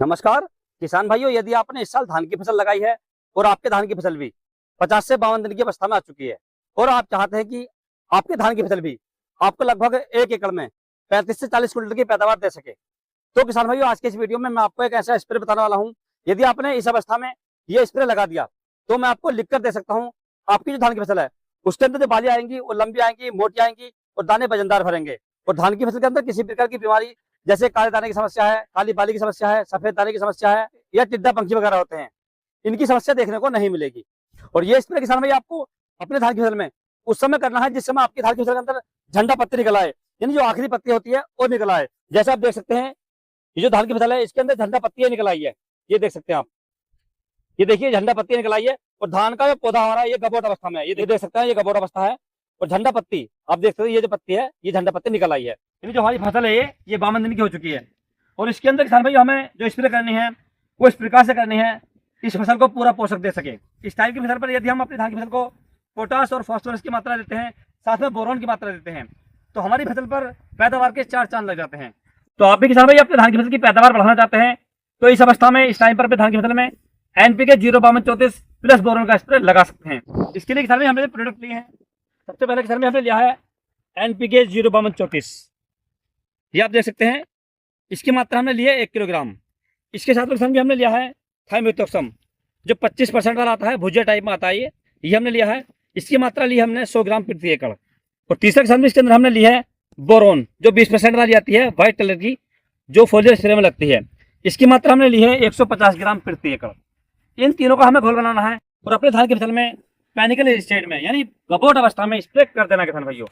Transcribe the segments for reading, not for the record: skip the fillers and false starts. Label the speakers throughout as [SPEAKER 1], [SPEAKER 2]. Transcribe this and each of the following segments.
[SPEAKER 1] नमस्कार किसान भाइयों, यदि आपने इस साल धान की फसल लगाई है और आपके धान की फसल भी 50 से 52 दिन की अवस्था में आ चुकी है और आप चाहते हैं कि आपके धान की फसल भी आपको लगभग 1 एकड़ में 35 से 40 क्विंटल की पैदावार दे सके, तो किसान भाइयों आज के इस वीडियो में मैं आपको एक ऐसा स्प्रे बताने वाला हूं। यदि आपने इस अवस्था में ये स्प्रे लगा दिया तो मैं आपको लिख कर दे सकता हूँ, आपकी जो धान की फसल है उसके अंदर जो बालियां आएंगी वो लंबी आएंगी, मोटी आएंगी और दाने वजनदार भरेंगे। और धान की फसल के अंदर किसी प्रकार की बीमारी जैसे काले दाने की समस्या है, काली बाली की समस्या है, सफेद दाने की समस्या है या टिड्डा पंखी वगैरह होते हैं, इनकी समस्या देखने को नहीं मिलेगी। और ये स्प्रे किसान भाई आपको अपने धान की फसल में उस समय करना है जिस समय आपकी धान की फसल के अंदर झंडा पत्ती निकल आए, यानी जो आखिरी पत्ती होती है वो निकल आए। जैसे आप देख सकते हैं ये जो धान की फसल है इसके अंदर झंडा पत्ती निकल आई है, ये देख सकते हैं आप, ये देखिए झंडा पत्ती निकल आई है। और धान का जो पौधा हमारा ये गबोट अवस्था में है, ये देख सकते हैं ये गबोट अवस्था है। और झंडा पत्ती आप देख सकते हैं, ये जो पत्ती है ये झंडा पत्ती निकल आई है, यानी जो हमारी फसल है ये 52 दिन की हो चुकी है। और इसके अंदर किसान भाई हमें जो स्प्रे करनी है वो इस प्रकार से करनी है इस फसल को पूरा पोषक दे सके। इस टाइप की फसल पर यदि हम अपनी धान की फसल को पोटास और फास्फोरस की मात्रा देते हैं, साथ में बोरोन की मात्रा देते हैं, तो हमारी फसल पर पैदावार के 4 चांद लग जाते हैं। तो आप भी किसान भाई अपने धान की फसल की पैदावार बढ़ाना चाहते हैं तो इस अवस्था में इस टाइम पर अपने धान की फसल में NPK 05234 प्लस बोरोन का स्प्रे लगा सकते हैं। इसके लिए किसान भाई हमने प्रोडक्ट लिए हैं, सबसे पहले किसान भाई हमने लिया है NPK 05234, ये आप देख सकते हैं, इसकी मात्रा हमने ली है 1 किलोग्राम। इसके साथ में हमने लिया है थाइमेथोक्सम जो 25% वाला आता है, भुजिया टाइप में आता है, ये हमने लिया है। इसकी मात्रा ली हमने 100 ग्राम प्रति एकड़। और तीसरा किसान में इसके अंदर हमने ली है बोरोन जो 20% वाली आती है, व्हाइट कलर की, जो फोलियर स्प्रे में लगती है। इसकी मात्रा हमने ली है 150 ग्राम प्रति एकड़। इन तीनों का हमें घोल बनाना है और अपने धान की फसल में पैनिकल स्टेट में यानी गबोट अवस्था में स्प्रे कर देना किसान भाइयों।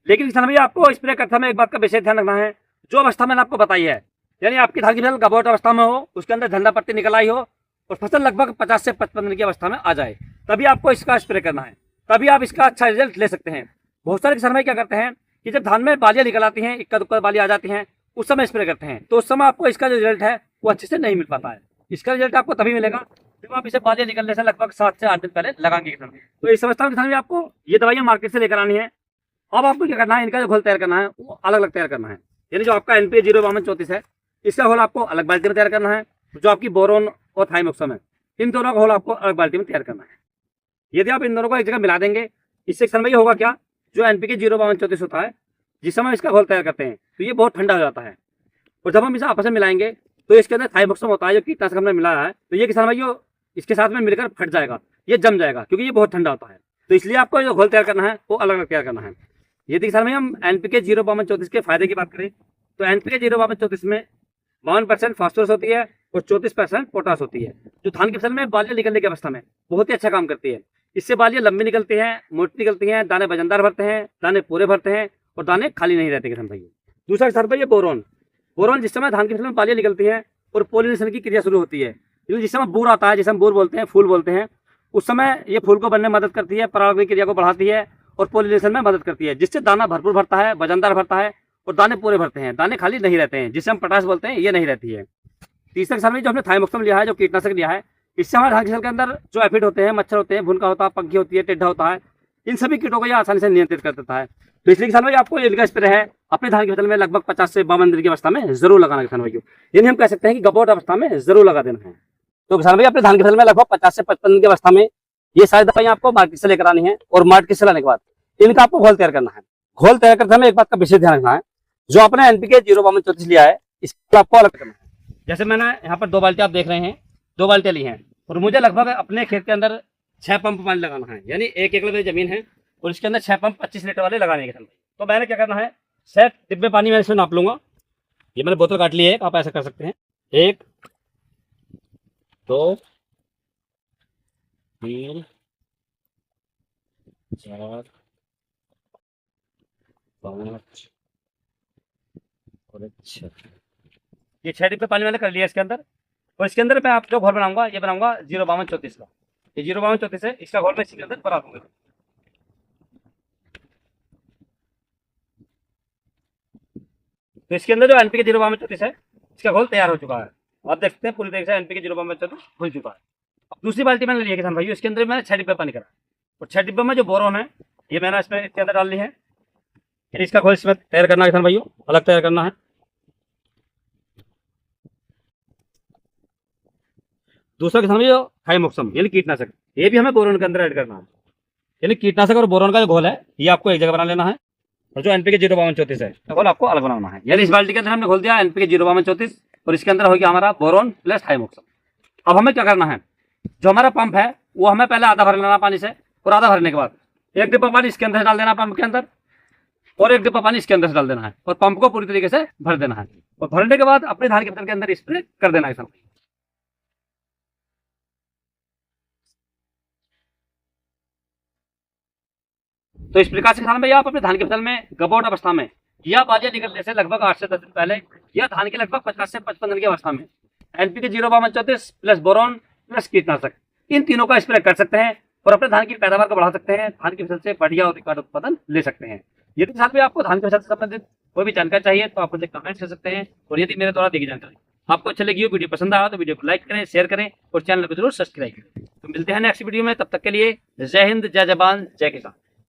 [SPEAKER 1] लेकिन किसान भैया आपको स्प्रे करते समय एक बात का विशेष ध्यान रखना है, जो अवस्था मैंने आपको बताई है, यानी आपकी धान की फसल गबोट अवस्था में हो, उसके अंदर झंडा पत्ती निकल आई हो और फसल लगभग 50 से 55 दिन की अवस्था में आ जाए, तभी आपको इसका स्प्रे करना है, तभी आप इसका अच्छा रिजल्ट ले सकते हैं। बहुत सारे किसान भाई क्या करते हैं कि जब धान में बालियां निकल आती हैं, इक्का दुक्का बालियां आ जाती हैं, उस समय स्प्रे करते हैं, तो उस समय आपको इसका जो रिजल्ट है वो अच्छे से नहीं मिल पाता है। इसका रिजल्ट आपको तभी मिलेगा जब आप इसे बालियां निकलने से लगभग 7 से 8 दिन पहले लगाएंगे किसान। तो इस अवस्था में किसान भाई आपको ये दवाइयां मार्केट से लेकर आनी है। अब आपको क्या करना है, इनका जो घोल तैयार करना है वो अलग अलग तैयार करना है। यानी जो आपका NPK 05234 है इसका घोल आपको अलग बाल्टी में तैयार करना है, जो आपकी बोरोन और थाइमेथोक्सम है इन दोनों का घोल आपको अलग बाल्टी में तैयार करना है। यदि आप इन दोनों को एक जगह मिला देंगे, इससे किसान भाई होगा क्या, जो NPK 05234 होता है जिस समय इसका घोल तैयार करते हैं तो ये बहुत ठंडा हो जाता है, और जब हम इसे आपस में मिलाएंगे तो इसके अंदर थाइमेथोक्सम होता है जो कीटनाशक हमने मिलाया है, तो ये किसान भाई इसके साथ में मिलकर फट जाएगा, ये जम जाएगा, क्योंकि ये बहुत ठंडा होता है। तो इसलिए आपको जो घोल तैयार करना है वो अलग अलग तैयार करना है। यदि किसान भाई हम NPK 05234 के फायदे की बात करें तो NPK 05234 में 52% फास्फोरस होती है और 34% पोटास होती है, जो धान की फसल में बालियां निकलने की अवस्था में बहुत ही अच्छा काम करती है। इससे बालियां लंबी निकलती हैं, मोटी निकलती हैं, दाने वजनदार भरते हैं, दाने पूरे भरते हैं और दाने खाली नहीं रहते किसान भाई। दूसरा किसान भाई बोरोन, बोरोन जिस समय धान की फसल में बालियां निकलती हैं और पोलिनेशन की क्रिया शुरू होती है, जिस समय बूर आता है, जिसे हम बूर बोलते हैं, फूल बोलते हैं, उस समय ये फूल को बनने में मदद करती है, परागण क्रिया को बढ़ाती है और पोलिनेशन में मदद करती है, जिससे दाना भरपूर भरता है, वजनदार भरता है और दाने पूरे भरते हैं, दाने खाली नहीं रहते हैं, जिसे हम पोटास बोलते हैं, ये नहीं रहती है। तीसरे किसान में जो हमने थाइमेथोक्सम लिया है, जो कीटनाशक लिया है, इससे हमारे धान की फसल के अंदर जो एफिड होते हैं, मच्छर होते हैं, भुनका होता है, पंखी होती है, टिड्डा होता है, इन सभी कीटों को यह आसानी से नियंत्रित कर देता है। तो इसलिए किसान भाई आपको इनका स्प्रे है अपने धान की फसल में लगभग 50 से 52 दिन की अवस्था में जरूर लगाना किसान भाइयों, यानी हम कह सकते हैं कि गबोट अवस्था में जरूर लगा देना है। तो किसान भाई अपने धान की फसल में लगभग 50 से 55 दिन की अवस्था में ये सारी दवाइयां आपको मार्केट से लेकर आनी है और मार्केट से लाने के बाद इनका आपको घोल तैयार करना है। घोल तैयार करते समय एक बात का विशेष ध्यान रखना है, जो आपने NPK 05234 लिया है इसको आपको अलग करना है। जैसे मैंने यहाँ पर 2 बाल्टी आप देख रहे हैं, 2 बाल्टियां ली हैं और मुझे लगभग अपने खेत के अंदर 6 पंप पानी लगाना है, यानी 1 एकड़ में जमीन है और इसके अंदर 6 पंप 25 लीटर वाले लगाने के। तो मैंने क्या करना है, 6 डिब्बे पानी मैं इसमें नाप लूंगा, ये मैंने बोतल काट ली है, आप ऐसा कर सकते हैं 1 2 3 4 5 और 6, ये 6 डिब्बे पानी मैंने कर लिया इसके अंदर। और इसके अंदर मैं आप जो घोल बनाऊंगा ये बनाऊंगा 05234 का, ये 05234 है, इसका घोल मैं इसके अंदर बना दूंगा। तो इसके अंदर जो NPK 05234 है इसका घोल तैयार हो चुका है, आप देख सकते हैं पूरी तरीके से NPK 05234 घुल चुका है। अब दूसरी बाल्टी मैंने लिया किसान भाइयों, इसके अंदर मैंने 6 डिब्बे पानी करा और 6 डिब्बे में जो बोरोन है ये मैंने इसमें इसके अंदर डाल ली है। इसका घोल इसमें तैयार करना है किसान भाइयों, अलग तैयार करना है। दूसरा किसान में जो थाइमोक्सम यानी कीटनाशक, ये भी हमें बोरोन के अंदर ऐड करना है। यानी कीटनाशक और बोरोन का जो घोल है ये आपको एक जगह बना लेना है, और जो एनपीके 05234 है घोल आपको अलग बनाना है। यानी इस बाल्टी के अंदर हमने घोल दिया एनपीके 05234 और इसके अंदर हो गया हमारा बोरोन प्लस थाइमोक्सम। अब हमें क्या करना है, जो हमारा पंप है वो हमें पहले आधा भर लेना पानी से, और आधा भरने के बाद एक डिब्बा पानी इसके अंदर डाल देना पंप के अंदर, और एक डिब्बा पानी इसके अंदर से डाल देना है, और पंप को पूरी तरीके से भर देना है। और भरने के बाद अपने धान के फसल के अंदर स्प्रे कर देना है किसान। तो इस प्रकार से किसान भाई आप अपने धान की फसल में गबोट अवस्था में या बालियां निकलने से लगभग 8 से 10 दिन पहले या धान के लगभग 50 से 55 दिन की अवस्था में एनपीके 05234 प्लस बोरॉन प्लस कीटनाशक इन तीनों का स्प्रे कर सकते हैं, और अपने धान की पैदावार को बढ़ा सकते हैं, धान की फसल से बढ़िया और अधिक उत्पादन ले सकते हैं। यदि किसान भाई आपको धान की फसल से संबंधित कोई भी जानकारी चाहिए तो आप मुझे कमेंट कर सकते हैं, और यदि मेरे द्वारा दी गई जानकारी आपको अच्छी लगी हो, वीडियो पसंद आया तो वीडियो को लाइक करें, शेयर करें और चैनल को जरूर सब्सक्राइब करें। तो मिलते हैं नेक्स्ट वीडियो में, तब तक के लिए जय हिंद, जय जवान, जय किसान।